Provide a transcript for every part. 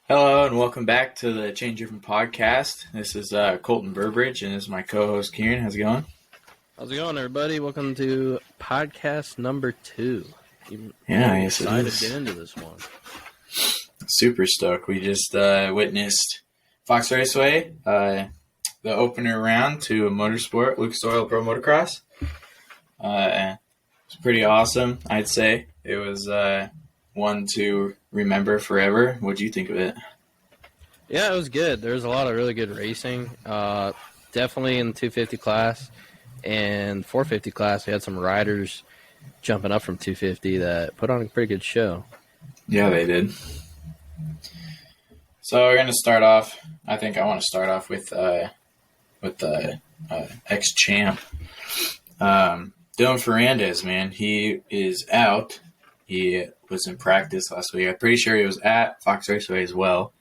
Hello and welcome back to the Change Different podcast. This is Colton Burbridge and this is my co-host Kieran. How's it going? How's it going, everybody? Welcome to podcast number 2. I'm excited to get into this one. Super stoked. We just witnessed Fox Raceway, the opener round to Motorsport, Lucas Oil Pro Motocross. It's pretty awesome, I'd say. It was one to remember forever. What'd you think of it? Yeah, it was good. There was a lot of really good racing. Definitely in the 250 class and 450 class. We had some riders jumping up from 250 that put on a pretty good show. Yeah, they did. So we're gonna start off. I think I want to start off with the ex-champ, Dylan Ferrandis. Man, he is out. He was in practice last week. I'm pretty sure he was at Fox Raceway as well.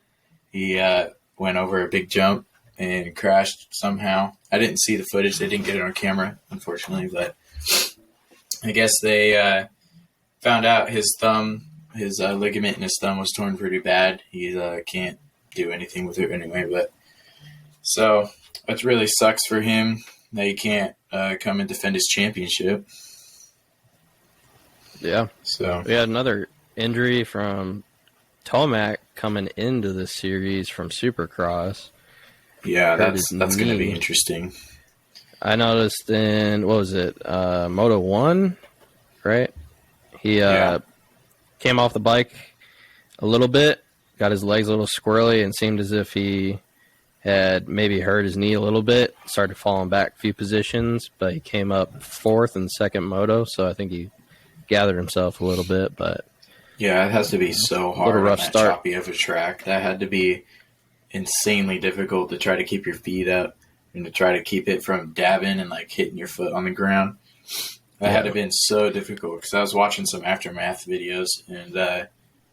He went over a big jump and crashed somehow. I didn't see the footage. They didn't get it on camera, unfortunately. But I guess they found out his thumb, his ligament in his thumb was torn pretty bad. He can't do anything with it anyway. But so it really sucks for him that he can't come and defend his championship. Yeah. So we had another injury from Tomac coming into the series from Supercross. Yeah, that's going to be interesting. I noticed in, what was it, Moto 1, right? He came off the bike a little bit, got his legs a little squirrely, and seemed as if he had maybe hurt his knee a little bit, started falling back a few positions, but he came up fourth in the second moto, so I think he gathered himself a little bit. But yeah, it has to be so hard on that start. Choppy of a track. That had to be insanely difficult to try to keep your feet up and to try to keep it from dabbing and like hitting your foot on the ground. That had to have been so difficult because I was watching some aftermath videos and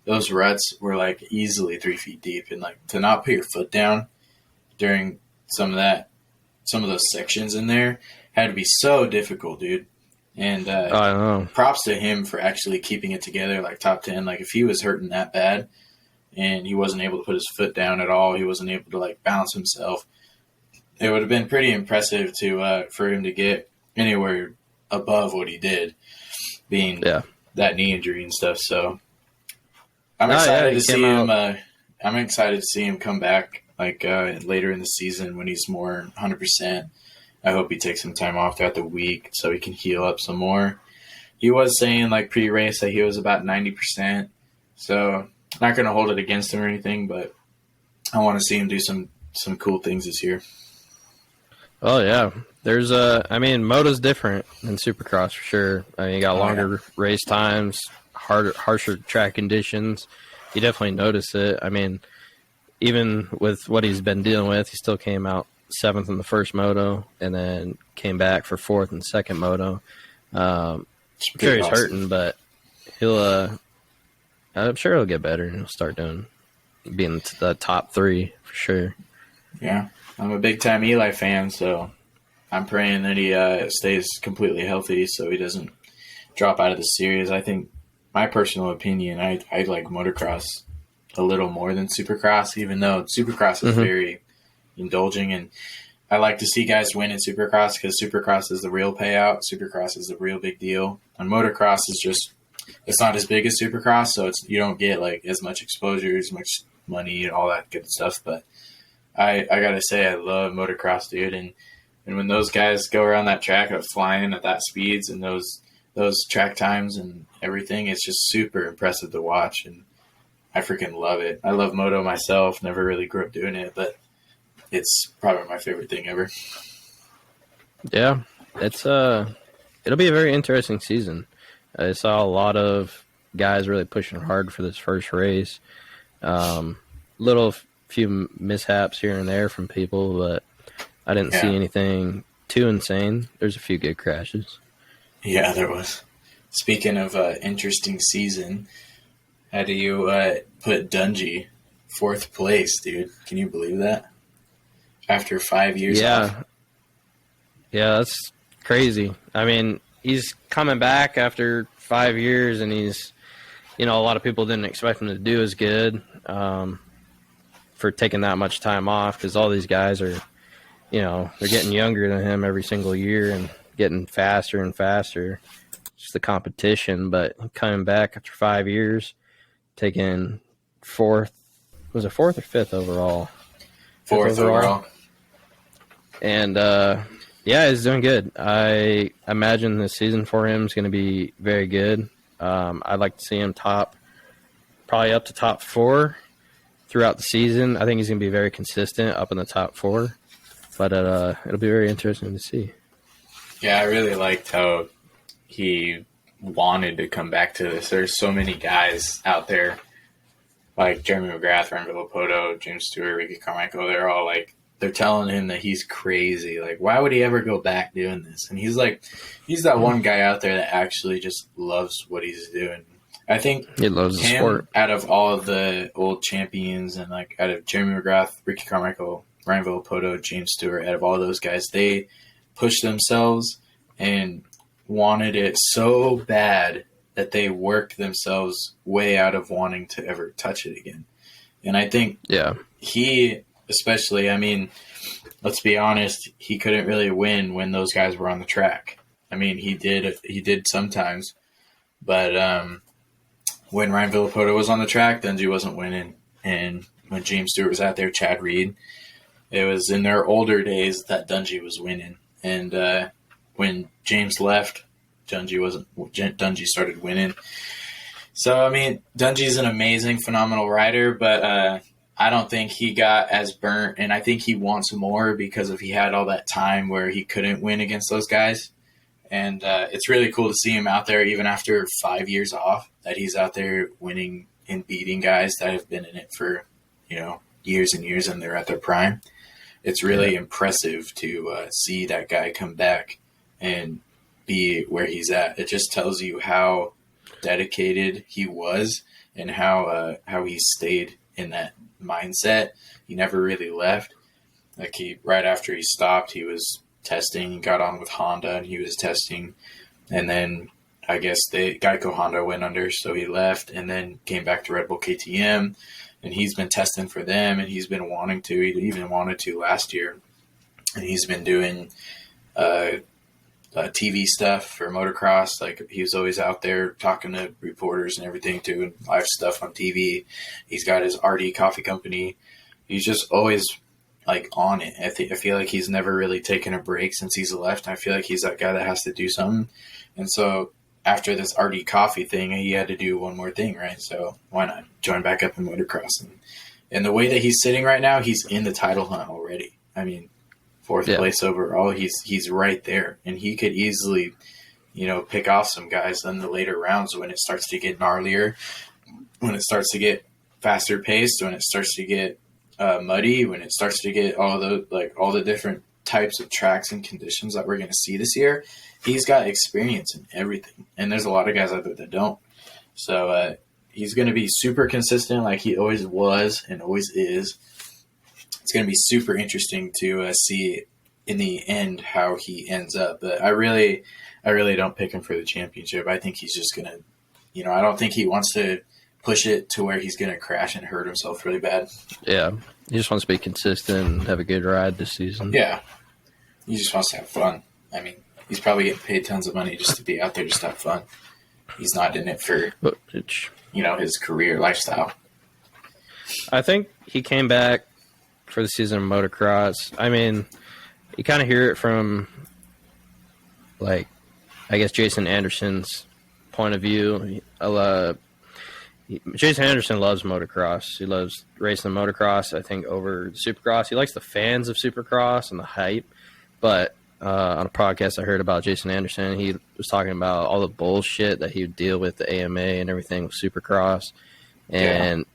those ruts were like easily 3 feet deep, and like to not put your foot down during some of those sections in there had to be so difficult, dude. And I know. Props to him for actually keeping it together, like top 10. Like if he was hurting that bad and he wasn't able to put his foot down at all, he wasn't able to like balance himself, it would have been pretty impressive to for him to get anywhere above what he did, being that knee injury and stuff. So I'm excited to see him. I'm excited to see him come back like later in the season when he's more 100%. I hope he takes some time off throughout the week so he can heal up some more. He was saying like pre-race that he was about 90%. So not going to hold it against him or anything, but I want to see him do some cool things this year. Oh, yeah. There's Moto's different than Supercross for sure. I mean, you got longer race times, harsher track conditions. You definitely notice it. I mean, even with what he's been dealing with, he still came out 7th in the first moto and then came back for 4th in the second moto. I'm sure he's hurting, but I'm sure he'll get better and he'll start being the top 3 for sure. Yeah, I'm a big time Eli fan, so I'm praying that he stays completely healthy so he doesn't drop out of the series. I think, my personal opinion, I like motocross a little more than Supercross, even though Supercross is very indulging, and I like to see guys win in Supercross because Supercross is the real payout. Supercross is the real big deal, and motocross is just, it's not as big as Supercross, so you don't get like as much exposure, as much money, and all that good stuff. But I gotta say, I love motocross, dude, and when those guys go around that track flying at that speeds and those track times and everything, it's just super impressive to watch, and I freaking love it. I love moto myself. Never really grew up doing it, but it's probably my favorite thing ever. Yeah, it'll be a very interesting season. I saw a lot of guys really pushing hard for this first race. Few mishaps here and there from people, but I didn't see anything too insane. There's a few good crashes. Yeah, there was. Speaking of interesting season, how do you put Dungey 4th place, dude? Can you believe that? After 5 years off. Yeah, that's crazy. I mean, he's coming back after 5 years, and he's, a lot of people didn't expect him to do as good. for taking that much time off, because all these guys are, they're getting younger than him every single year and getting faster and faster. It's the competition, but coming back after 5 years, taking fourth or fifth overall? Fourth overall. And, he's doing good. I imagine the season for him is going to be very good. I'd like to see him probably up to top 4 throughout the season. I think he's going to be very consistent up in the top 4. But it'll be very interesting to see. Yeah, I really liked how he wanted to come back to this. There's so many guys out there like Jeremy McGrath, Ryan Villapoto, James Stewart, Ricky Carmichael. They're all like, they're telling him that he's crazy. Like, why would he ever go back doing this? And he's like, he's that one guy out there that actually just loves what he's doing. I think he loves the sport. Out of all of the old champions and like out of Jeremy McGrath, Ricky Carmichael, Ryan Villapoto, James Stewart, out of all those guys, they pushed themselves and wanted it so bad that they worked themselves way out of wanting to ever touch it again. And I think he especially, I mean, let's be honest, he couldn't really win when those guys were on the track. I mean, he did sometimes, but when Ryan Villapoto was on the track, Dungey wasn't winning. And when James Stewart was out there, Chad Reed, it was in their older days that Dungey was winning. And when James left, Dungey started winning. So, I mean, Dungey's an amazing, phenomenal rider, but I don't think he got as burnt, and I think he wants more because he had all that time where he couldn't win against those guys. And it's really cool to see him out there, even after 5 years off, that he's out there winning and beating guys that have been in it for, years and years, and they're at their prime. It's really impressive to see that guy come back and be where he's at. It just tells you how dedicated he was and how he stayed in that mindset. He never really left. Like right after he stopped, he was testing. He got on with Honda and he was testing, and then I guess Geico Honda went under, so he left and then came back to Red Bull KTM, and he's been testing for them, and he's been wanting to. He even wanted to last year, and he's been doing TV stuff for motocross. Like, he was always out there talking to reporters and everything, doing live stuff on TV. He's got his RD coffee company. He's just always like on it. I feel like he's never really taken a break since he's left. I feel like he's that guy that has to do something. And so after this RD coffee thing, he had to do one more thing, right? So why not join back up in motocross? And the way that he's sitting right now, he's in the title hunt already. I mean, 4th place overall, he's right there, and he could easily, pick off some guys in the later rounds when it starts to get gnarlier, when it starts to get faster paced, when it starts to get muddy, when it starts to get all the different types of tracks and conditions that we're going to see this year. He's got experience in everything, and there's a lot of guys out there that don't. So he's going to be super consistent, like he always was and always is. It's going to be super interesting to see in the end how he ends up. But I really don't pick him for the championship. I think he's just going to, I don't think he wants to push it to where he's going to crash and hurt himself really bad. Yeah. He just wants to be consistent and have a good ride this season. Yeah. He just wants to have fun. I mean, he's probably getting paid tons of money just to be out there, just to have fun. He's not in it for, his career lifestyle. I think he came back for the season of motocross. I mean, you kind of hear it from, I guess, Jason Anderson's point of view. Jason Anderson loves motocross. He loves racing motocross, I think, over Supercross. He likes the fans of Supercross and the hype. But on a podcast I heard about Jason Anderson, he was talking about all the bullshit that he would deal with the AMA and everything with Supercross. And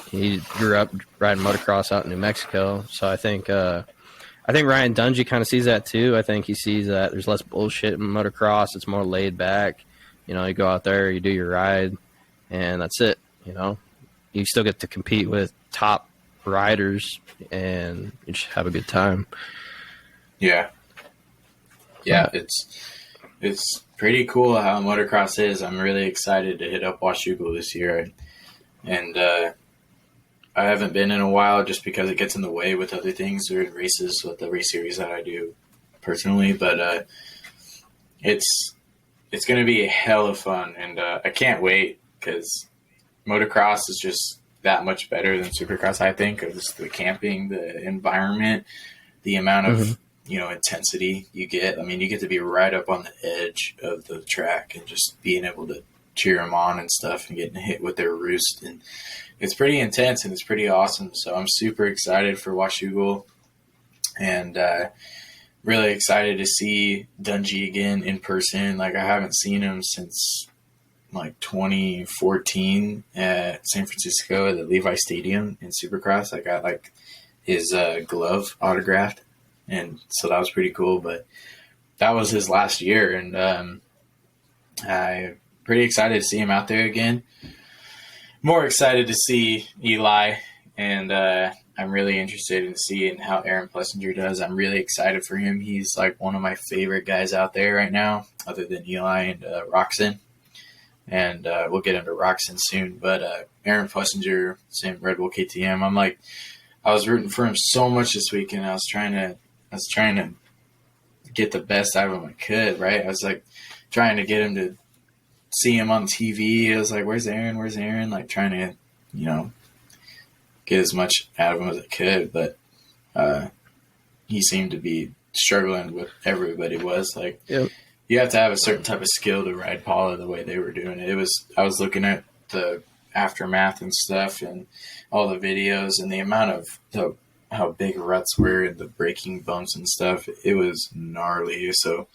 he grew up riding motocross out in New Mexico. So I think Ryan Dungey kind of sees that too. I think he sees that there's less bullshit in motocross. It's more laid back. You go out there, you do your ride, and that's it. You still get to compete with top riders, and you just have a good time. Yeah, it's pretty cool how motocross is. I'm really excited to hit up Washougal this year, and I haven't been in a while just because it gets in the way with other things or races with the race series that I do personally. But it's going to be a hell of fun, and I can't wait because motocross is just that much better than supercross. I think of just the camping, the environment, the amount of intensity you get. I mean, you get to be right up on the edge of the track and just being able to cheer them on and stuff and getting hit with their roost, and it's pretty intense and it's pretty awesome. So I'm super excited for Washougal, and really excited to see Dungey again in person. Like, I haven't seen him since like 2014 at San Francisco at the Levi Stadium in Supercross. I got like his glove autographed, and so that was pretty cool. But that was his last year, and I'm pretty excited to see him out there again. More excited to see Eli, and I'm really interested in seeing how Aaron Plessinger does. I'm really excited for him. He's like one of my favorite guys out there right now, other than Eli and Roxon. And we'll get into Roxon soon. But Aaron Plessinger, same Red Bull KTM. I was rooting for him so much this weekend. I was trying to get the best out of him I could. Right? I was like trying to get him to see him on TV. I was like, "Where's Aaron? Where's Aaron?" Like trying to, get as much out of him as I could. But he seemed to be struggling with everybody was. Like, Yep. You have to have a certain type of skill to ride Paula the way they were doing it. I was looking at the aftermath and stuff and all the videos and the amount of how big ruts were and the braking bumps and stuff. It was gnarly. So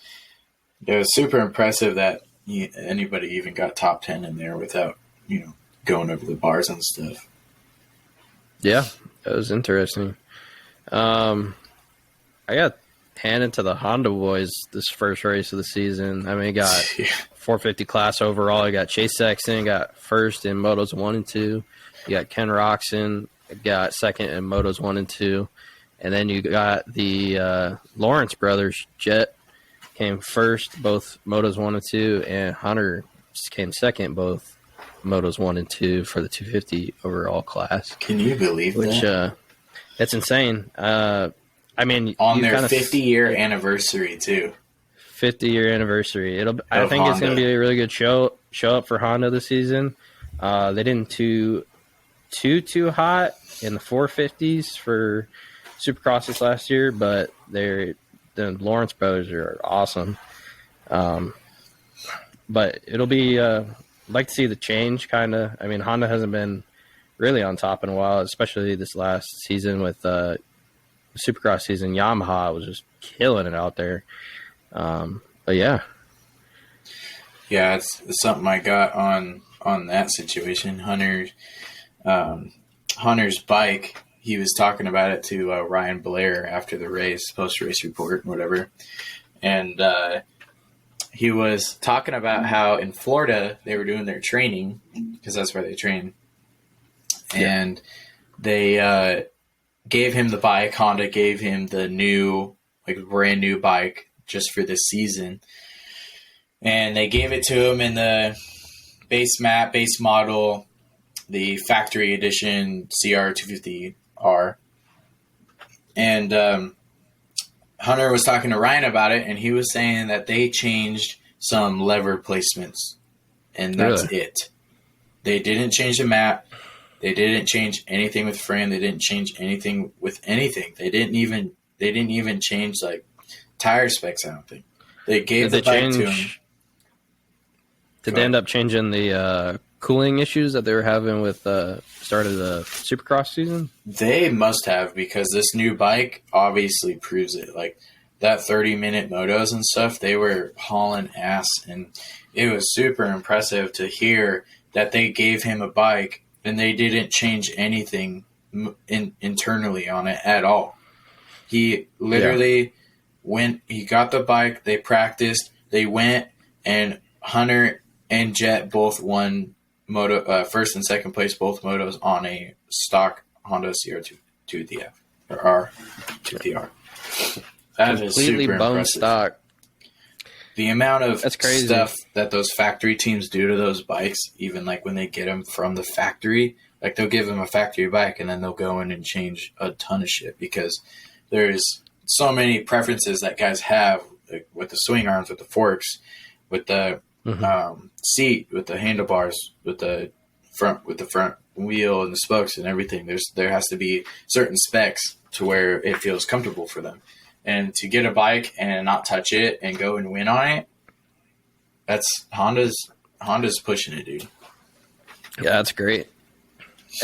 it was super impressive that anybody even got top 10 in there without, going over the bars and stuff. Yeah, that was interesting. I got handed to the Honda boys this first race of the season. I mean, got 450 class overall. I got Chase Sexton, got first in Motos 1 and 2. You got Ken Roxon, got second in Motos 1 and 2. And then you got the Lawrence brothers. Jet came first, both Motos 1 and 2, and Hunter came second, both Motos 1 and 2 for the 250 overall class. Can you believe that? It's insane. I mean, on their 50-year anniversary too. 50-year anniversry. I think it's going to be a really good show up for Honda this season. They didn't too hot in the 450s for Supercrosses last year, but the Lawrence brothers are awesome. But it'll be I'd like to see the change, kind of. I mean, Honda hasn't been really on top in a while, especially this last season with Supercross season. Yamaha was just killing it out there. But yeah, it's something I got on that situation. Hunter's bike. He was talking about it to Ryan Blair after the race, post-race report, whatever, and he was talking about how in Florida they were doing their training because that's where they train, and they gave him the bike. Honda gave him the brand new bike just for this season. And they gave it to him in the base model, the factory edition CR250R. And Hunter was talking to Ryan about it, and he was saying that they changed some lever placements, and that's it. They didn't change the map. They didn't change anything with frame. They didn't change anything with anything. They didn't even change like tire specs. I don't think they gave the bike to him. Did they end up changing the cooling issues that they were having with start of the Supercross season? They must have, because this new bike obviously proves it. Like that 30-minute motos and stuff, they were hauling ass, and it was super impressive to hear that they gave him a bike and they didn't change anything internally on it at all. He literally went, he got the bike, they practiced, they went, and Hunter and Jet both won first and second place, both motos, on a stock Honda CR2TF or R2TR. That is super bone impressive. Stock. The amount of stuff that those factory teams do to those bikes, even like when they get them from the factory, Like they'll give them a factory bike and then they'll go in and change a ton of shit because there's so many preferences that guys have, like with the swing arms, with the forks, with the seat, with the handlebars, with the front wheel and the spokes and everything. There has to be certain specs to where it feels comfortable for them. And to get a bike and not touch it and go and win on it, that's Honda's pushing it, dude. Yeah, that's great.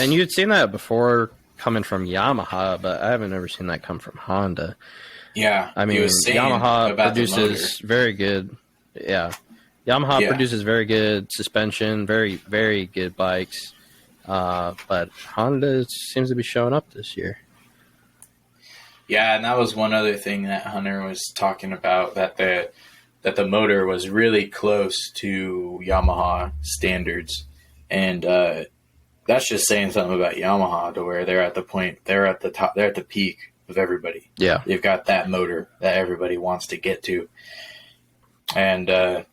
And you'd seen that before coming from Yamaha, but I haven't ever seen that come from Honda. Yeah, I mean, Yamaha produces very good. Yeah, Yamaha produces very good suspension, very, very good bikes. But Honda seems to be showing up this year. Yeah, and that was one other thing that Hunter was talking about, that the motor was really close to Yamaha standards, and that's just saying something about Yamaha, to where they're at the top, they're at the peak of everybody. Yeah, they've got that motor that everybody wants to get to, and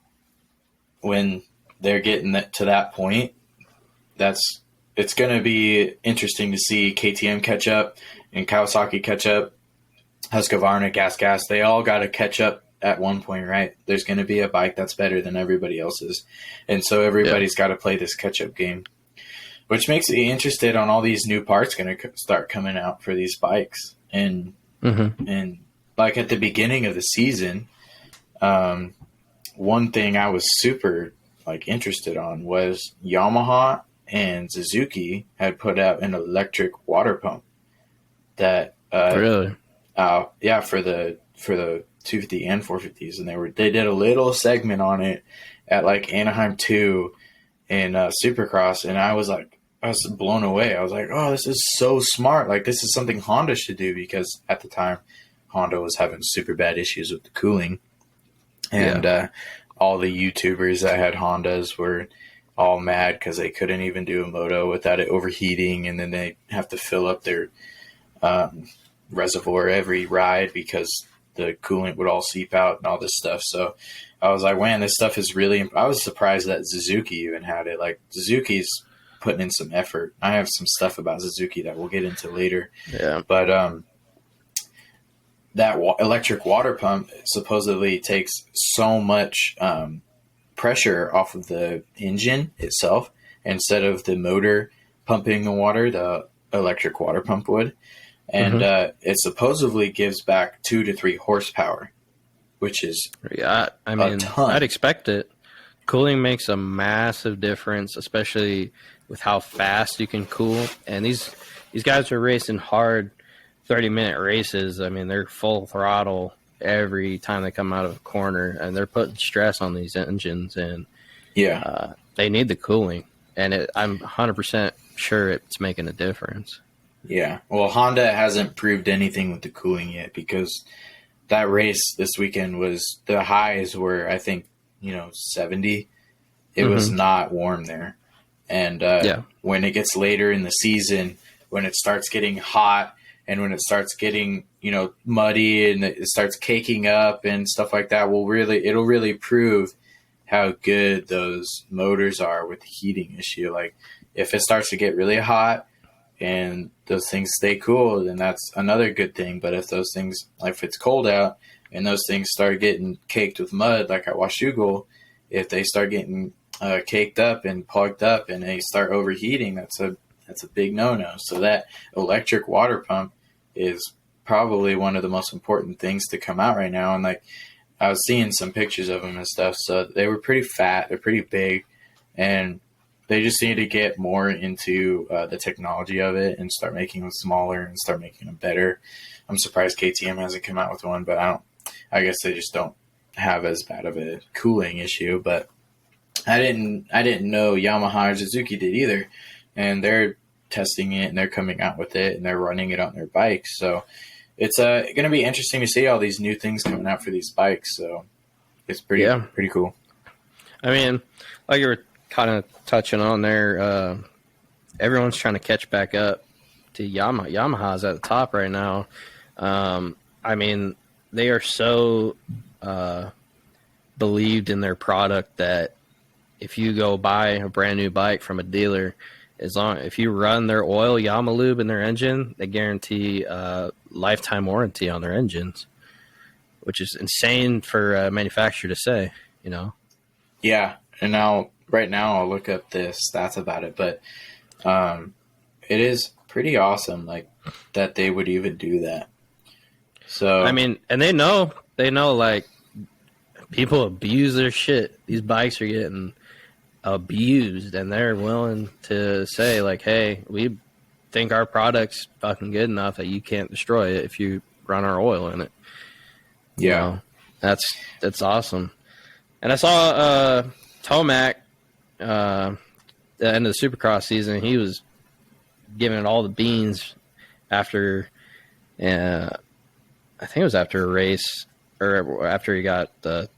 when they're getting to that point, it's going to be interesting to see KTM catch up and Kawasaki catch up. Husqvarna, Gas, they all got to catch up at one point, right? There's going to be a bike that's better than everybody else's. And so everybody's got to play this catch-up game, which makes me interested on all these new parts going to start coming out for these bikes. And like at the beginning of the season, one thing I was super interested on was Yamaha and Suzuki had put out an electric water pump that really. Yeah, for the 250 and 450s, and they did a little segment on it at Anaheim 2 in Supercross, and I was blown away. I was like, oh, this is so smart. This is something Honda should do, because at the time Honda was having super bad issues with the cooling, and all the YouTubers that had Hondas were all mad because they couldn't even do a moto without it overheating, and then they have to fill up their reservoir every ride because the coolant would all seep out and all this stuff. So I was like, man, this stuff is really, I was surprised that Suzuki even had it. Suzuki's putting in some effort. I have some stuff about Suzuki that we'll get into later. Yeah. But that electric water pump supposedly takes so much pressure off of the engine itself. Instead of the motor pumping the water, the electric water pump would. And it supposedly gives back 2 to 3 horsepower, which is a ton. I'd expect it. Cooling makes a massive difference, especially with how fast you can cool. And these guys are racing hard 30-minute races. I mean, they're full throttle every time they come out of a corner, and they're putting stress on these engines. And they need the cooling. And I'm 100% sure it's making a difference. Yeah, well, Honda hasn't proved anything with the cooling yet, because that race this weekend was, the highs were, I think, 70. It was not warm there. And when it gets later in the season, when it starts getting hot and when it starts getting, muddy and it starts caking up and stuff like that, it'll really prove how good those motors are with the heating issue. If it starts to get really hot and those things stay cool, then that's another good thing. But if those things, if it's cold out and those things start getting caked with mud, like at Washougal, if they start getting caked up and plugged up and they start overheating, that's a big no-no. So that electric water pump is probably one of the most important things to come out right now. And I was seeing some pictures of them and stuff, so they were pretty fat, they're pretty big, and they just need to get more into the technology of it and start making them smaller and start making them better. I'm surprised KTM hasn't come out with one, but I guess they just don't have as bad of a cooling issue. But I didn't know Yamaha or Suzuki did either, and they're testing it and they're coming out with it and they're running it on their bikes. So it's going to be interesting to see all these new things coming out for these bikes. So it's pretty cool. I mean, like you were kind of touching on there, everyone's trying to catch back up to Yamaha. Yamaha's at the top right now. I mean, they are so believed in their product that if you go buy a brand new bike from a dealer if you run their oil Yamalube in their engine, they guarantee lifetime warranty on their engines, which is insane for a manufacturer to say, you know? Yeah. And right now I'll look up the stats about it, but it is pretty awesome, like, that they would even do that. So I mean, and they know like people abuse their shit. These bikes are getting abused, and they're willing to say like, hey, we think our product's fucking good enough that you can't destroy it if you run our oil in it. yeah. You know, that's awesome. And I saw Tomac at the end of the Supercross season. He was giving it all the beans after I think it was after a race or after he got the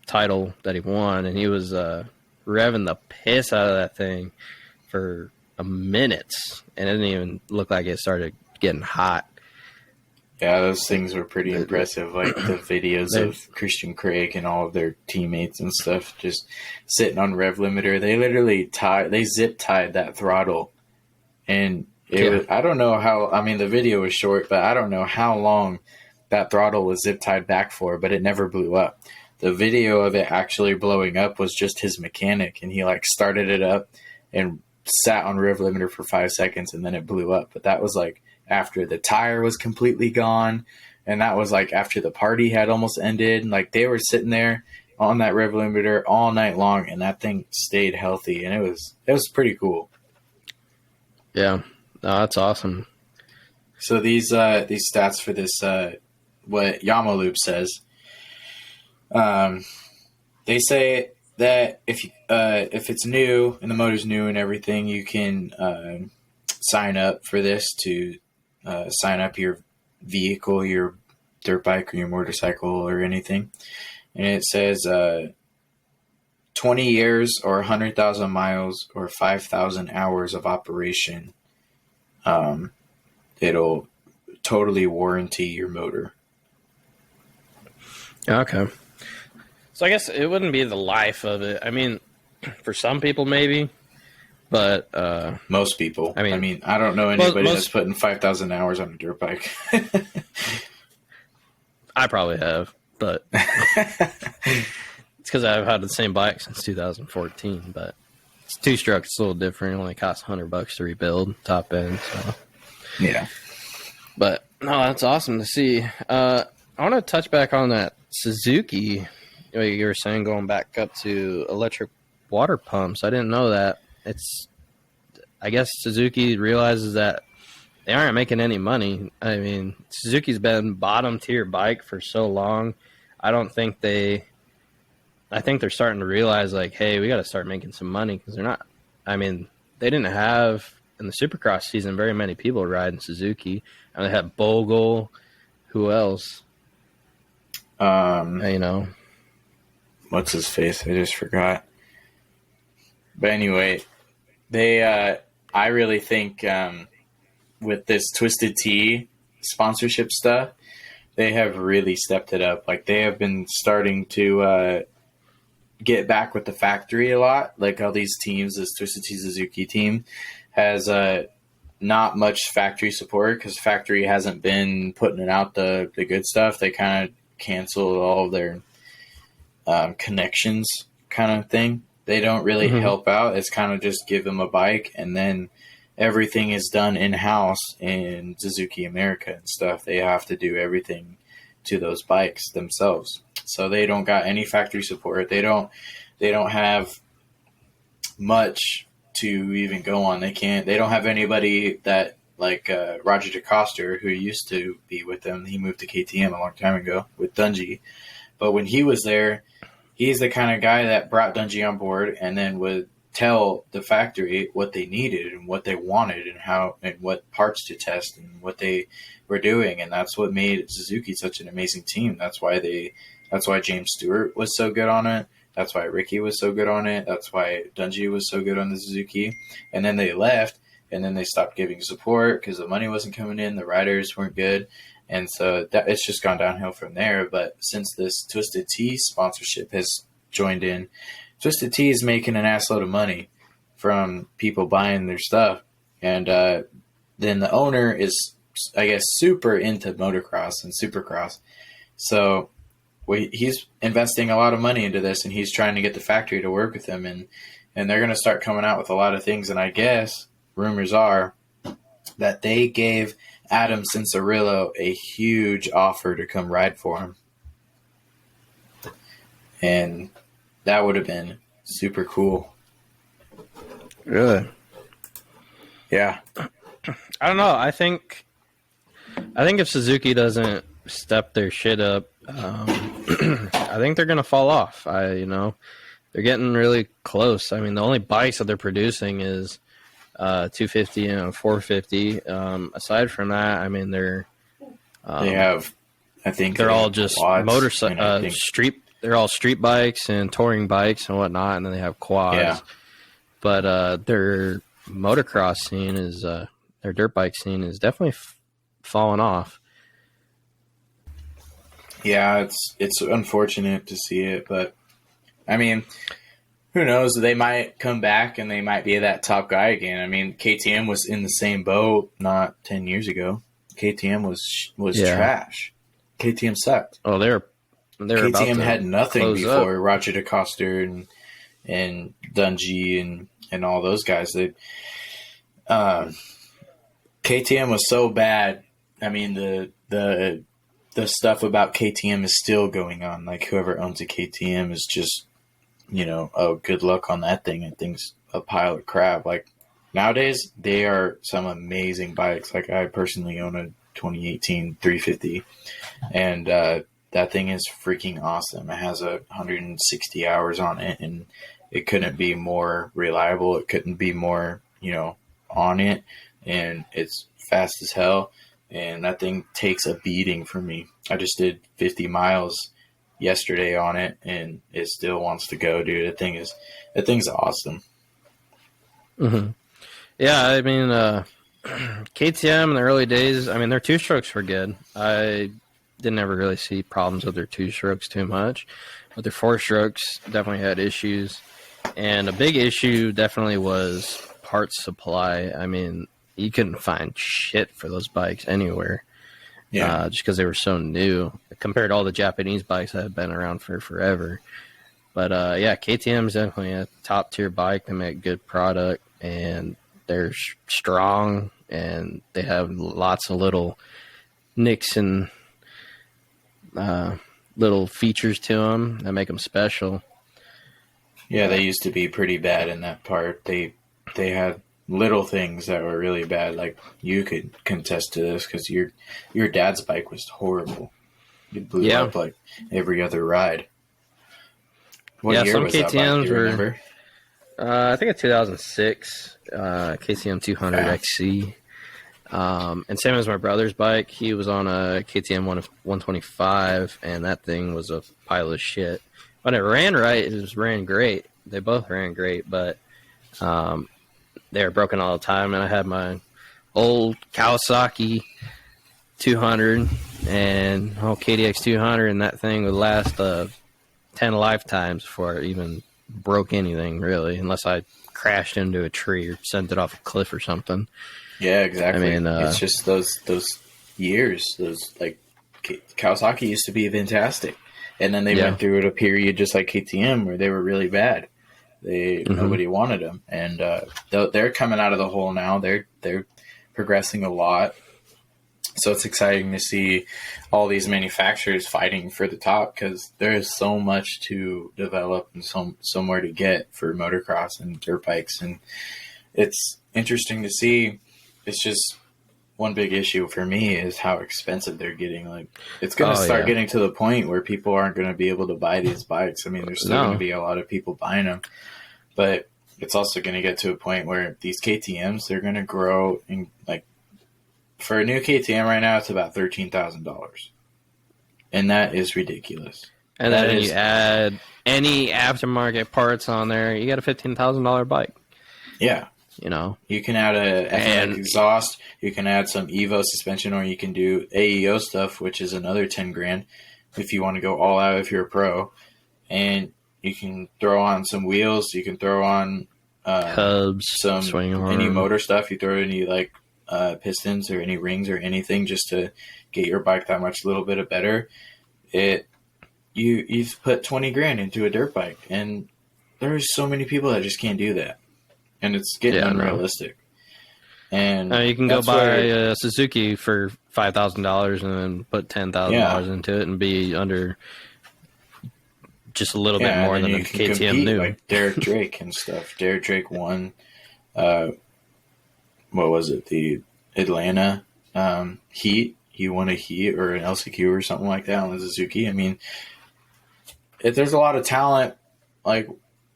title that he won, and he was revving the piss out of that thing for a minute, and it didn't even look like it started getting hot. Yeah, those things were pretty impressive. Like the videos of Christian Craig and all of their teammates and stuff just sitting on rev limiter. They literally zip tied that throttle, and it was, I don't know how. I mean, the video was short, but I don't know how long that throttle was zip tied back for. But it never blew up. The video of it actually blowing up was just his mechanic, and he like started it up and sat on rev limiter for 5 seconds, and then it blew up. But that was like after the tire was completely gone, and that was like after the party had almost ended. Like they were sitting there on that rev limiter all night long, and that thing stayed healthy, and it was pretty cool. Yeah, no, that's awesome. So these stats for this, what Yamalube says, they say that if it's new and the motor's new and everything, you can sign up for this to sign up your vehicle, your dirt bike or your motorcycle or anything. And it says 20 years or 100,000 miles or 5,000 hours of operation. It'll totally warranty your motor. Okay. So I guess it wouldn't be the life of it. I mean, for some people maybe, but most people. I mean, I don't know anybody that's putting 5,000 hours on a dirt bike. I probably have, but it's because I've had the same bike since 2014. But it's two-stroke. It's a little different. It only costs $100 to rebuild top end. So yeah. But no, that's awesome to see. I want to touch back on that Suzuki. You were saying going back up to electric water pumps. I didn't know that. I guess Suzuki realizes that they aren't making any money. I mean, Suzuki's been bottom tier bike for so long. I think they're starting to realize like, hey, we got to start making some money because they're not. I mean, they didn't have in the Supercross season very many people riding Suzuki. And they had Bogle. Who else? What's his face? I just forgot. But anyway, I really think with this Twisted Tea sponsorship stuff, they have really stepped it up. Like they have been starting to get back with the factory a lot. Like all these teams, this Twisted Tea Suzuki team has not much factory support because factory hasn't been putting it out the good stuff. They kind of canceled all of their connections kind of thing. They don't really help out. It's kind of just give them a bike and then everything is done in-house in Suzuki America and stuff. They have to do everything to those bikes themselves. So they don't got any factory support. They don't have much to even go on. They don't have anybody that like Roger DeCoster, who used to be with them. He moved to KTM a long time ago with Dungey. But when he was there, he's the kind of guy that brought Dungey on board and then would tell the factory what they needed and what they wanted and how and what parts to test and what they were doing. And that's what made Suzuki such an amazing team. That's why James Stewart was so good on it. That's why Ricky was so good on it. That's why Dungey was so good on the Suzuki. And then they left, and then they stopped giving support because the money wasn't coming in. The riders weren't good. And so it's just gone downhill from there. But since this Twisted Tea sponsorship has joined in, Twisted Tea is making an assload of money from people buying their stuff. And then the owner is, I guess, super into motocross and supercross. So he's investing a lot of money into this, and he's trying to get the factory to work with him. And they're going to start coming out with a lot of things. And I guess rumors are that they gave Adam Cincerillo a huge offer to come ride for him. And that would have been super cool. Really? Yeah. I don't know. I think if Suzuki doesn't step their shit up, I think they're gonna fall off. They're getting really close. I mean, the only bikes that they're producing is 250 and 450. Aside from that, I mean, they have. I think they're all just motorcycle street. They're all street bikes and touring bikes and whatnot, and then they have quads. Yeah. But their motocross scene is their dirt bike scene is definitely falling off. Yeah, it's unfortunate to see it, but I mean, who knows? They might come back and they might be that top guy again. I mean, KTM was in the same boat not 10 years ago. KTM was trash. KTM sucked. Oh, they're KTM had nothing before Roger DeCoster and Dungey and all those guys. KTM was so bad. I mean, the stuff about KTM is still going on. Like, whoever owns a KTM is just, oh, good luck on that thing. And thing's a pile of crap. Like, nowadays, they are some amazing bikes. Like, I personally own a 2018 350, and that thing is freaking awesome. It has 160 hours on it, and it couldn't be more reliable. It couldn't be more, on it, and it's fast as hell. And that thing takes a beating from me. I just did 50 miles yesterday on it, and it still wants to go, dude. That thing's awesome. Mm-hmm. Yeah, I mean, KTM in the early days, I mean, their two-strokes were good. I didn't ever really see problems with their two-strokes too much. But their four-strokes definitely had issues. And a big issue definitely was parts supply. I mean, you couldn't find shit for those bikes anywhere. Yeah. Just because they were so new compared to all the Japanese bikes that have been around for forever. But, yeah, KTM is definitely a top-tier bike. They make good product, and they're strong, and they have lots of little nicks and little features to them that make them special. Yeah, they used to be pretty bad in that part. They had little things that were really bad. Like, you could contest to this because your dad's bike was horrible. It blew up like every other ride. What year some was KTMs that bike? Do you remember? I think it's 2006 KTM 200 XC. And same as my brother's bike, he was on a KTM 125, and that thing was a pile of shit. When it ran right, it ran great. They both ran great, but they were broken all the time. And I had my old Kawasaki 200 and KDX 200, and that thing would last 10 lifetimes before it even broke anything, really, unless I crashed into a tree or sent it off a cliff or something. Yeah, exactly. I mean, it's just those years. Those, like, Kawasaki used to be fantastic, and then they went through a period just like KTM where they were really bad. Nobody wanted them, and they're coming out of the hole now. They're progressing a lot, so it's exciting to see all these manufacturers fighting for the top because there is so much to develop and somewhere to get for motocross and dirt bikes, and it's interesting to see. It's just one big issue for me is how expensive they're getting. Like, it's going to start getting to the point where people aren't going to be able to buy these bikes. I mean, there's still going to be a lot of people buying them, but it's also going to get to a point where these KTMs, they're going to grow in, like, for a new KTM right now, it's about $13,000, and that is ridiculous. And then you add any aftermarket parts on there, you got a $15,000 bike. Yeah. You can add a exhaust, you can add some Evo suspension, or you can do AEO stuff, which is another 10 grand if you want to go all out if you're a pro. And you can throw on some wheels, you can throw on hubs, swing arm, any motor stuff. You throw any like pistons or any rings or anything just to get your bike that much little bit better. You've put 20 grand into a dirt bike, and there's so many people that just can't do that, and it's getting unrealistic. And you can go buy a Suzuki for $5,000 and then put $10,000 into it and be under just a little bit more than a KTM new. Like Derek Drake and stuff. Derek Drake won, what was it? The Atlanta Heat. He won a Heat or an LCQ or something like that on the Suzuki. I mean, there's a lot of talent like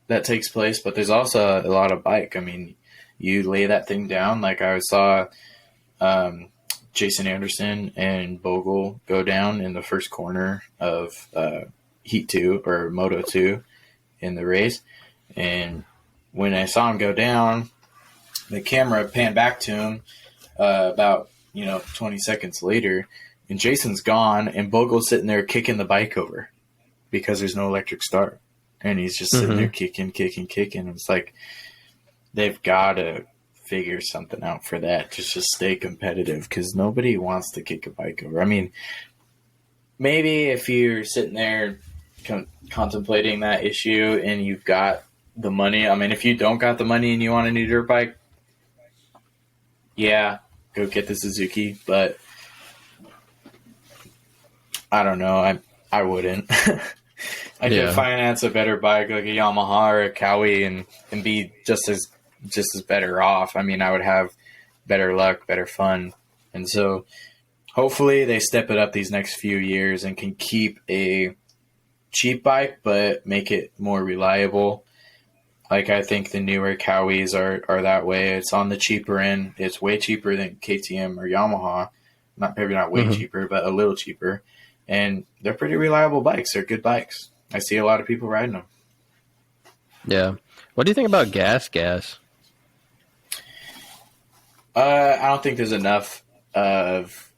that takes place, but there's also a lot of bike. I mean, you lay that thing down. Like I saw Jason Anderson and Bogle go down in the first corner of Heat 2 or Moto 2 in the race. And when I saw him go down, the camera panned back to him about 20 seconds later, and Jason's gone, and Bogle's sitting there kicking the bike over because there's no electric start. And he's just sitting there kicking. It's like they've got to figure something out for that to just stay competitive, because nobody wants to kick a bike over. I mean, maybe if you're sitting there contemplating that issue and you've got the money. I mean, if you don't got the money and you want a new dirt bike, yeah, go get the Suzuki. But I don't know. I wouldn't. I could finance a better bike like a Yamaha or a Cowie and be just as better off. I mean, I would have better luck, better fun. And so hopefully they step it up these next few years and can keep a cheap bike but make it more reliable. Like I think the newer Cowies are that way. It's on the cheaper end. It's way cheaper than KTM or Yamaha. Maybe not way cheaper, but a little cheaper. And they're pretty reliable bikes. They're good bikes. I see a lot of people riding them. Yeah. What do you think about gas? I don't think there's enough of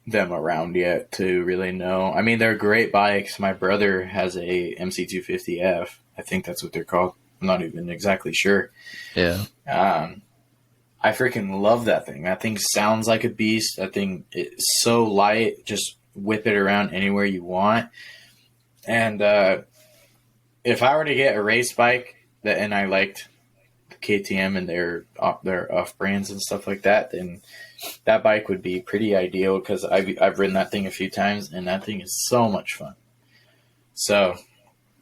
them around yet to really know. I mean, they're great bikes. My brother has a MC250F. I think that's what they're called. I'm not even exactly sure. Yeah. I freaking love that thing. That thing sounds like a beast. That thing is so light. Just whip it around anywhere you want. And if I were to get a race bike and I liked the KTM and their off brands and stuff like that, then that bike would be pretty ideal, because I've ridden that thing a few times and that thing is so much fun. So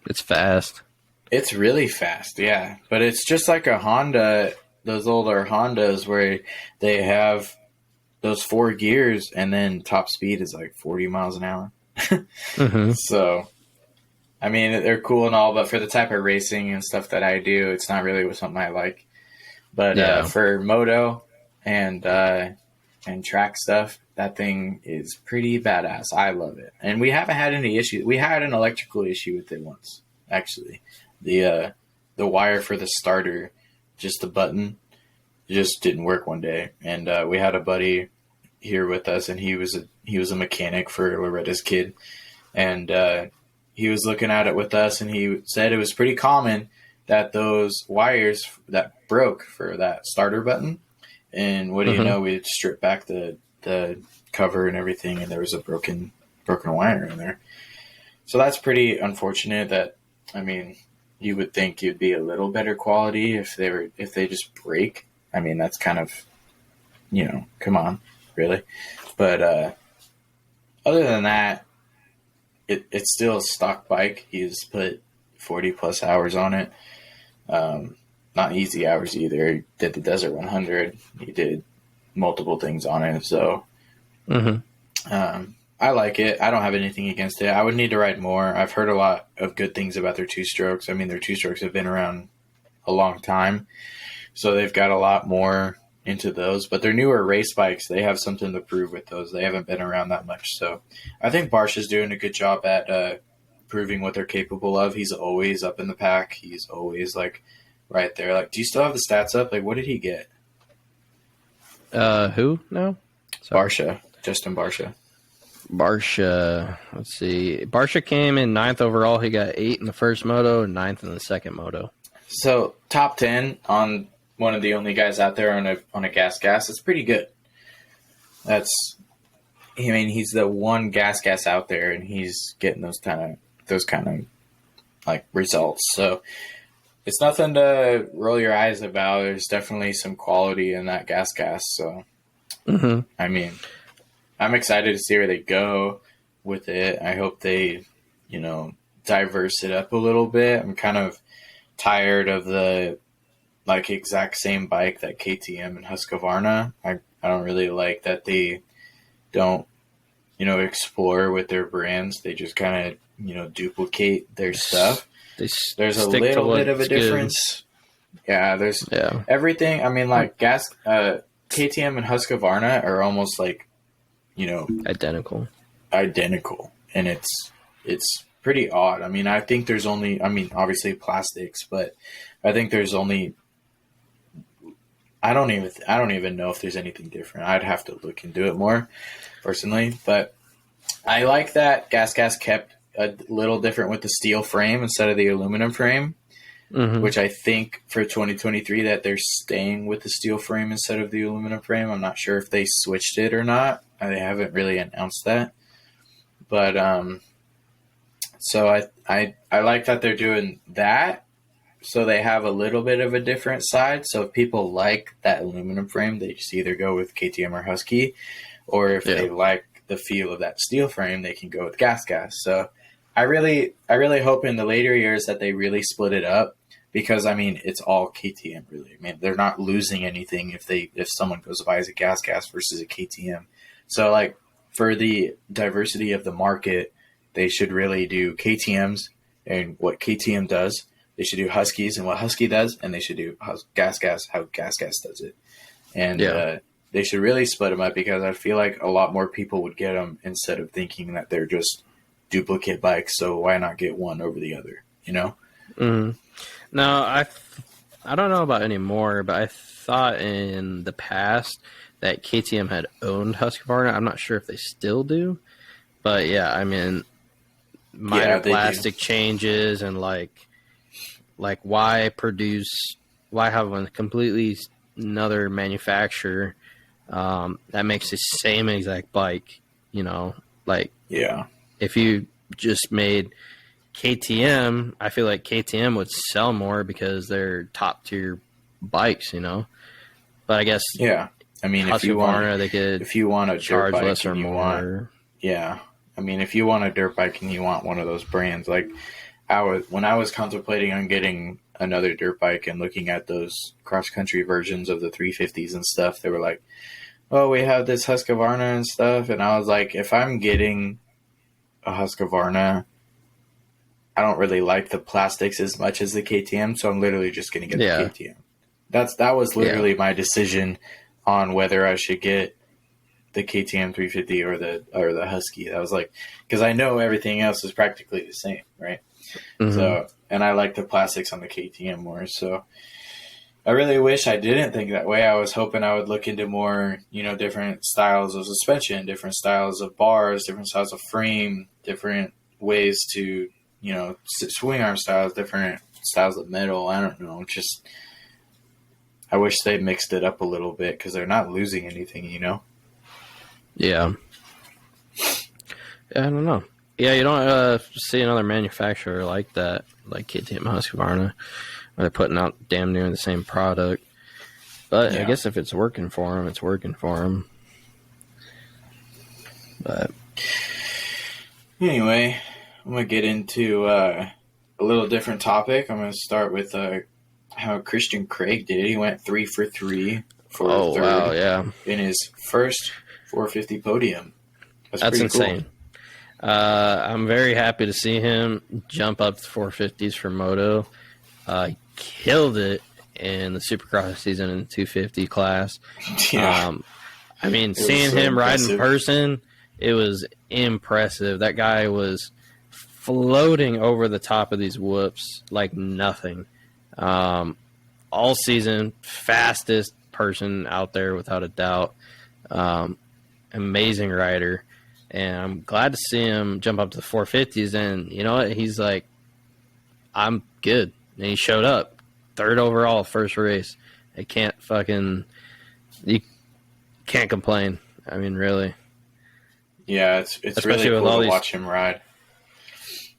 it's fast. It's really fast, yeah. But it's just like a Honda, those older Hondas where they have those 4 gears and then top speed is like 40 miles an hour. So, I mean, they're cool and all, but for the type of racing and stuff that I do, it's not really something I like. But for moto and track stuff, that thing is pretty badass. I love it. And we haven't had any issues. We had an electrical issue with it once, actually. The wire for the starter, just the button, just didn't work one day. And we had a buddy here with us, and he was a mechanic for Loretta's kid. And he was looking at it with us, and he said it was pretty common that those wires that broke for that starter button. And what do you know, we'd strip back the cover and everything, and there was a broken wire in there. So that's pretty unfortunate. That, I mean, you would think it'd be a little better quality if they just break. I mean, that's kind of, come on, really. But other than that, it's still a stock bike. He's put 40 plus hours on it. Not easy hours either. He did the Desert 100. He did multiple things on it. So I like it. I don't have anything against it. I would need to ride more. I've heard a lot of good things about their two-strokes. I mean, their two-strokes have been around a long time, so they've got a lot more into those. But their newer race bikes, they have something to prove with those. They haven't been around that much. So I think Barsh is doing a good job at proving what they're capable of. He's always up in the pack. He's always, right there. Do you still have the stats up? What did he get? Who? No? Sorry. Barsha. Justin Barsha. Barsha, let's see. Barsha came in 9th overall. He got 8 in the first moto and 9th in the second moto. So top 10 on one of the only guys out there on a gas. It's pretty good. He's the one gas out there, and he's getting those kind of like results. So it's nothing to roll your eyes about. There's definitely some quality in that gas. So I mean, I'm excited to see where they go with it. I hope they, diverse it up a little bit. I'm kind of tired of the like exact same bike that KTM and Husqvarna. I don't really like that they don't, explore with their brands. They just kind of, duplicate their stuff. There's a little bit of a difference. Yeah, there's everything. I mean, like KTM and Husqvarna are almost like, identical, and it's pretty odd. I mean, I think there's only, obviously plastics, but I think there's only. I don't even know if there's anything different. I'd have to look into it more, personally. But I like that Gas kept a little different with the steel frame instead of the aluminum frame, which I think for 2023 that they're staying with the steel frame instead of the aluminum frame. I'm not sure if they switched it or not. They haven't really announced that. But so I like that they're doing that. So they have a little bit of a different side. So if people like that aluminum frame, they just either go with KTM or Husky, or if they like the feel of that steel frame, they can go with Gas. So I really hope in the later years that they really split it up, because it's all KTM really. They're not losing anything if someone goes and buys a Gas versus a KTM. So like for the diversity of the market, they should really do KTM's and what KTM does. They should do Huskies and what Husky does, and they should do Gas how Gas does it. And they should really split them up, because I feel like a lot more people would get them instead of thinking that they're just duplicate bikes. So why not get one over the other, No, I don't know about anymore, but I thought in the past that KTM had owned Husqvarna. I'm not sure if they still do, but minor plastic changes and like why have a completely another manufacturer that makes the same exact bike, if you just made KTM, I feel like KTM would sell more because they're top tier bikes, but I guess if you want a charge dirt bike less or more. If you want a dirt bike and you want one of those brands, like when I was contemplating on getting another dirt bike and looking at those cross country versions of the 350s and stuff, they were like, "Oh, we have this Husqvarna and stuff," and I was like, if I'm getting a Husqvarna, I don't really like the plastics as much as the KTM, so I'm literally just going to get the KTM. That was literally my decision on whether I should get the KTM 350 or the Husky. I was like, because I know everything else is practically the same, right? So, and I like the plastics on the KTM more. So I really wish I didn't think that way. I was hoping I would look into more, different styles of suspension, different styles of bars, different styles of frame, different ways to, swing arm styles, different styles of metal. I don't know. Just, I wish they mixed it up a little bit, because they're not losing anything, Yeah. I don't know. Yeah, you don't see another manufacturer like that, like KTM and Husqvarna, where they're putting out damn near the same product. But I guess if it's working for them, it's working for them. But anyway, I'm going to get into a little different topic. I'm going to start with how Christian Craig did. He went 3 for 3 for third in his first 450 podium. That's insane. Cool. I'm very happy to see him jump up to 450s for moto. Killed it in the Supercross season in the 250 class. Yeah. Seeing him ride in person, it was impressive. That guy was floating over the top of these whoops like nothing. All season, fastest person out there without a doubt. Amazing rider. And I'm glad to see him jump up to the 450s. And you know what? He's like, I'm good. And he showed up. third overall first race. You can't complain. I mean, really. Yeah, it's especially really cool to watch him ride.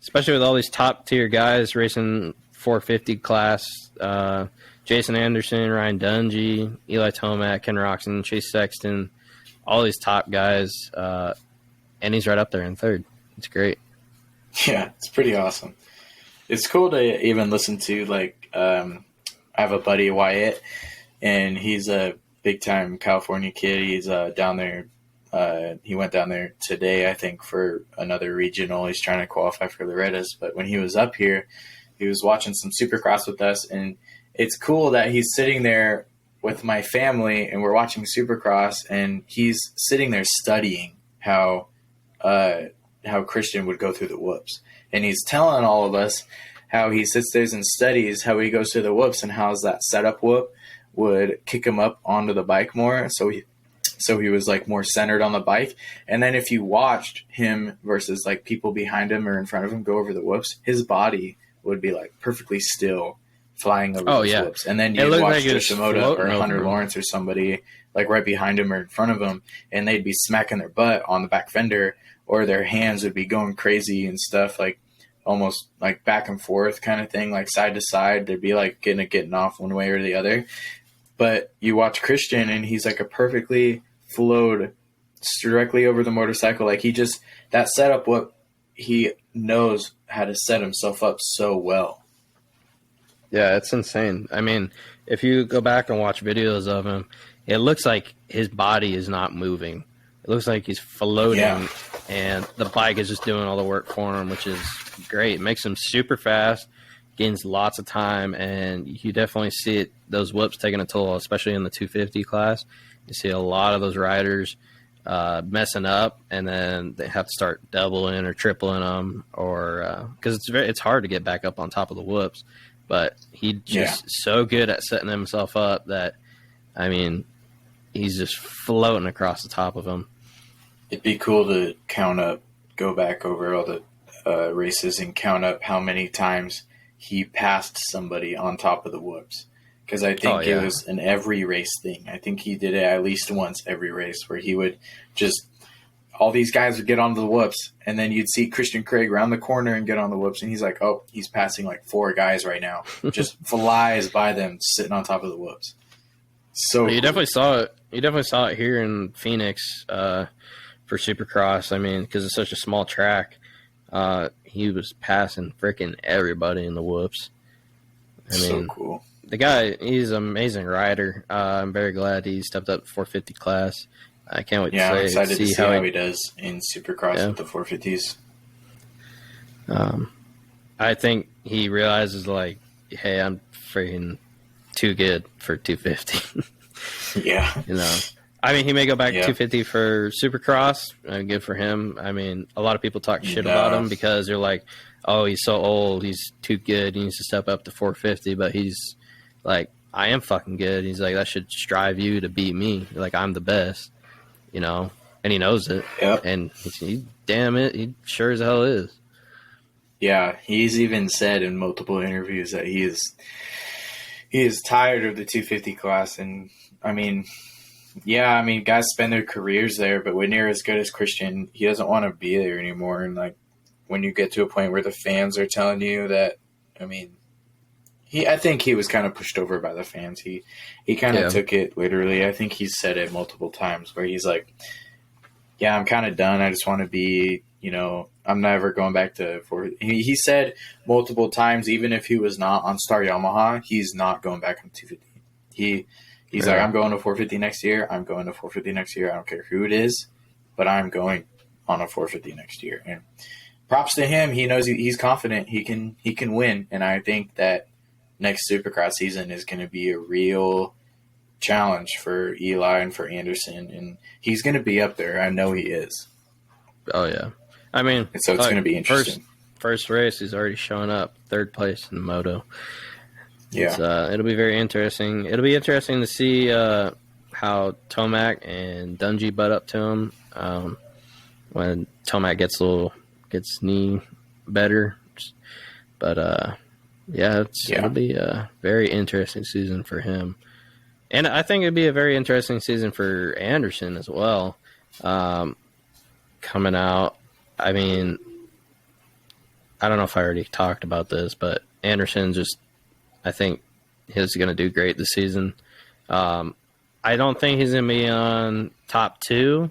Especially with all these top tier guys racing 450 class. Jason Anderson, Ryan Dungey, Eli Tomac, Ken Roxon, Chase Sexton, all these top guys, and he's right up there in third. It's great. Yeah, it's pretty awesome. It's cool to even listen to, like, I have a buddy, Wyatt, and he's a big-time California kid. He's down there. He went down there today, I think, for another regional. He's trying to qualify for Loretta's. But when he was up here, he was watching some Supercross with us, and it's cool that he's sitting there with my family, and we're watching Supercross, and he's sitting there studying how Christian would go through the whoops. And he's telling all of us how he sits there and studies how he goes through the whoops and how that setup whoop would kick him up onto the bike more. So he was like more centered on the bike. And then if you watched him versus like people behind him or in front of him go over the whoops, his body would be like perfectly still flying over those whoops. And then you'd watch like Yoshimoto or Hunter Lawrence or somebody like right behind him or in front of him, and they'd be smacking their butt on the back fender, or their hands would be going crazy and stuff, like almost like back and forth kind of thing, like side to side. They'd be like getting off one way or the other. But you watch Christian, and he's like a perfectly flowed directly over the motorcycle. Like that setup, what he knows how to set himself up so well. Yeah, it's insane. I mean, if you go back and watch videos of him, it looks like his body is not moving. It looks like he's floating, and the bike is just doing all the work for him, which is great. It makes him super fast, gains lots of time, and you definitely see those whoops taking a toll, especially in the 250 class. You see a lot of those riders messing up, and then they have to start doubling or tripling them, or because it's hard to get back up on top of the whoops. But he's just so good at setting himself up that, I mean, he's just floating across the top of them. It'd be cool to go back over all the races and count up how many times he passed somebody on top of the whoops. Because I think it was an every race thing. I think he did it at least once every race, where he would just, all these guys would get onto the whoops, and then you'd see Christian Craig round the corner and get on the whoops, and he's like, oh, he's passing like 4 guys right now. Just flies by them sitting on top of the whoops. So you definitely saw it. You definitely saw it here in Phoenix for Supercross. I mean, because it's such a small track, he was passing freaking everybody in the whoops. I mean, so cool. The guy, he's an amazing rider. I'm very glad he stepped up to 450 class. I can't wait I'm excited to see how he does in Supercross with the 450s. I think he realizes, like, hey, I'm freaking too good for 250. Yeah. You know, I mean, he may go back to 250 for Supercross. Good for him. I mean, a lot of people talk shit about him because they're like, oh, he's so old, he's too good, he needs to step up to 450. But he's like, I am fucking good. He's like, that should strive you to beat me. Like, I'm the best, you know, and he knows it. Yep. And he sure as hell is. Yeah, he's even said in multiple interviews that he is tired of the 250 class. And I mean, guys spend their careers there, but when you're as good as Christian, he doesn't want to be there anymore. And like, when you get to a point where the fans are telling you that, I mean, I think he was kind of pushed over by the fans. He kind of took it literally. I think he's said it multiple times where he's like, yeah, I'm kind of done. I just want to be, you know, I'm never going back to 450. He said multiple times, even if he was not on Star Yamaha, he's not going back on 250. He's like, I'm going to 450 next year. I'm going to 450 next year. I don't care who it is, but I'm going on a 450 next year. And props to him. He knows he's confident. He can win. And I think that next Supercross season is going to be a real challenge for Eli and for Anderson. And he's going to be up there. I know he is. Oh, yeah. I mean, and so it's going to be interesting. First race, he's already showing up, 3rd place in the moto. Yeah. It'll be very interesting. It'll be interesting to see how Tomac and Dungey butt up to him when Tomac gets knee better. But Yeah, it'll be a very interesting season for him. And I think it'd be a very interesting season for Anderson as well. Coming out, I mean, I don't know if I already talked about this, but Anderson I think he's going to do great this season. I don't think he's going to be on top 2.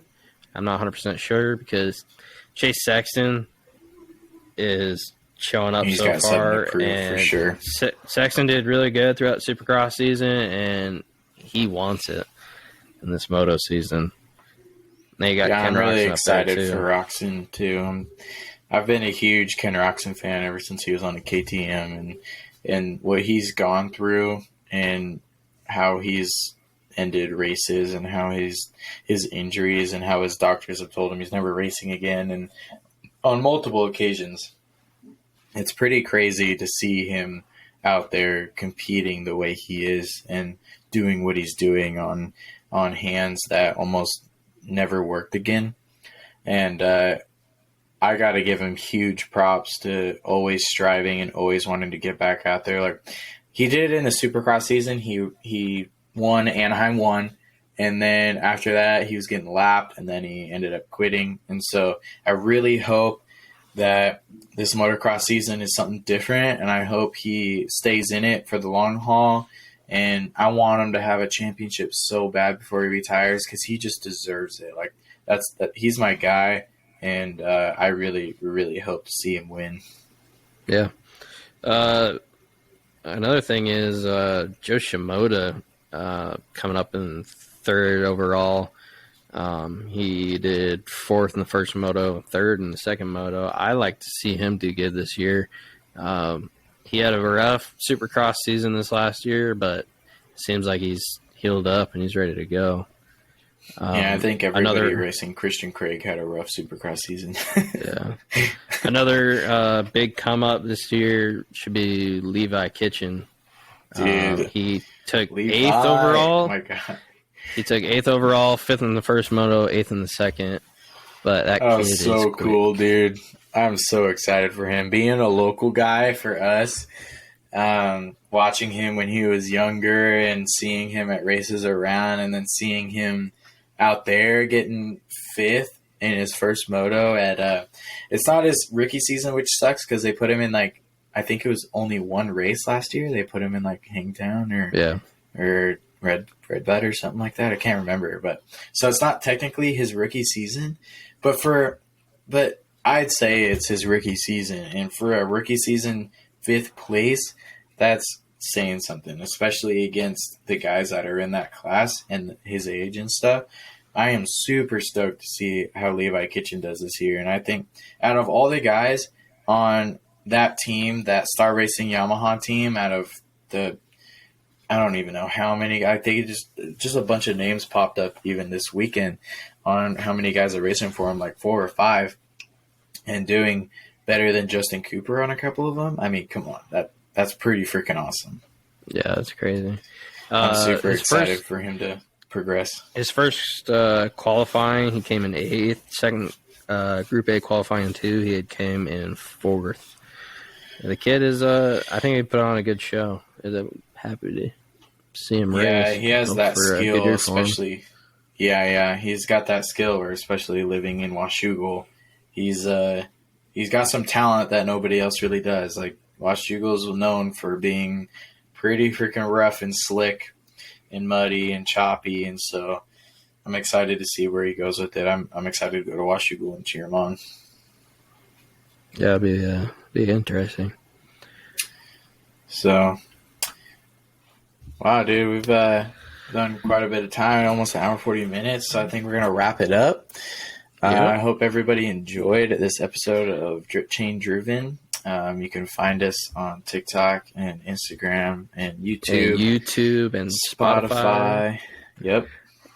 I'm not 100% sure because Chase Sexton is showing up so far, and for sure. Sexton did really good throughout Supercross season, and he wants it in this moto season. And you got Ken I'm really Roczen excited for Roczen too. I've been a huge Ken Roczen fan ever since he was on the KTM, and what he's gone through and how he's ended races and how his injuries and how his doctors have told him he's never racing again, and on multiple occasions. It's pretty crazy to see him out there competing the way he is and doing what he's doing on hands that almost never worked again. And I got to give him huge props to always striving and always wanting to get back out there. Like he did it in the Supercross season. He won, Anaheim won, and then after that he was getting lapped, and then he ended up quitting. And so I really hope that this motocross season is something different, and I hope he stays in it for the long haul. And I want him to have a championship so bad before he retires because he just deserves it. Like he's my guy, and I really, really hope to see him win. Yeah. Another thing is Joe Shimoda coming up in 3rd overall. He did 4th in the first moto, 3rd in the second moto. I like to see him do good this year. He had a rough Supercross season this last year, but it seems like he's healed up and he's ready to go. I think everybody racing Christian Craig had a rough Supercross season. Yeah. Another big come up this year should be Levi Kitchen. Dude, he took 8th overall. Oh my God. He took 8th overall, 5th in the first moto, 8th in the second. But that kid is so quick. Cool, dude. I'm so excited for him. Being a local guy for us, watching him when he was younger and seeing him at races around, and then seeing him out there getting 5th in his first moto at it's not his rookie season, which sucks because they put him in I think it was only one race last year. They put him in Hangtown or Red Bud or something like that. I can't remember, but so it's not technically his rookie season, but I'd say it's his rookie season. And for a rookie season 5th place, that's saying something, especially against the guys that are in that class and his age and stuff. I am super stoked to see how Levi Kitchen does this year. And I think out of all the guys on that team, that Star Racing Yamaha team, out of the I don't even know how many. I think just a bunch of names popped up even this weekend on how many guys are racing for him, 4 or 5, and doing better than Justin Cooper on a couple of them. I mean, come on, that's pretty freaking awesome. Yeah, that's crazy. I'm super excited for him to progress. His first qualifying, he came in 8th. Second Group A qualifying 2, he came in 4th. The kid is, I think he put on a good show. Happy to see him race. Yeah, he has that skill, especially. Yeah, he's got that skill. Where especially living in Washougal, he's got some talent that nobody else really does. Washougal is known for being pretty freaking rough and slick and muddy and choppy, and so I'm excited to see where he goes with it. I'm excited to go to Washougal and cheer him on. Yeah, it'll be interesting. So. Wow, dude, we've done quite a bit of time, almost an hour 40 minutes, so I think we're going to wrap it up. I hope everybody enjoyed this episode of Drip Chain Driven. You can find us on TikTok and Instagram and YouTube. And Spotify. Yep.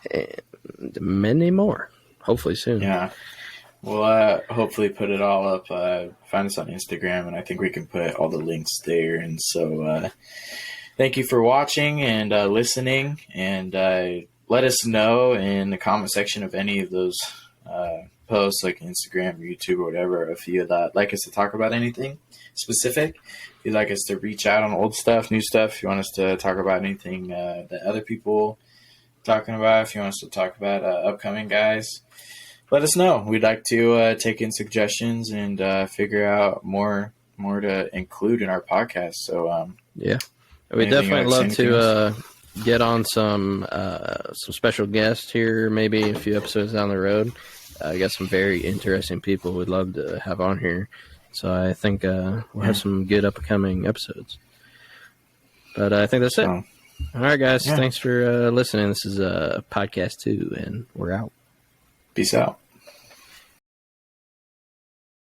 And many more, hopefully soon. Yeah. We'll hopefully put it all up. Find us on Instagram, and I think we can put all the links there. And so... thank you for watching and listening, and let us know in the comment section of any of those posts, like Instagram, YouTube, or whatever, if you'd like us to talk about anything specific, if you'd like us to reach out on old stuff, new stuff, if you want us to talk about anything that other people talking about, if you want us to talk about upcoming guys, let us know. We'd like to take in suggestions and figure out more to include in our podcast. So yeah, we definitely love to get on some special guests here, maybe a few episodes down the road. I got some very interesting people we'd love to have on here. So I think we'll have some good upcoming episodes. But I think that's it. All right, guys. Thanks for listening. This is podcast 2, and we're out. Peace out.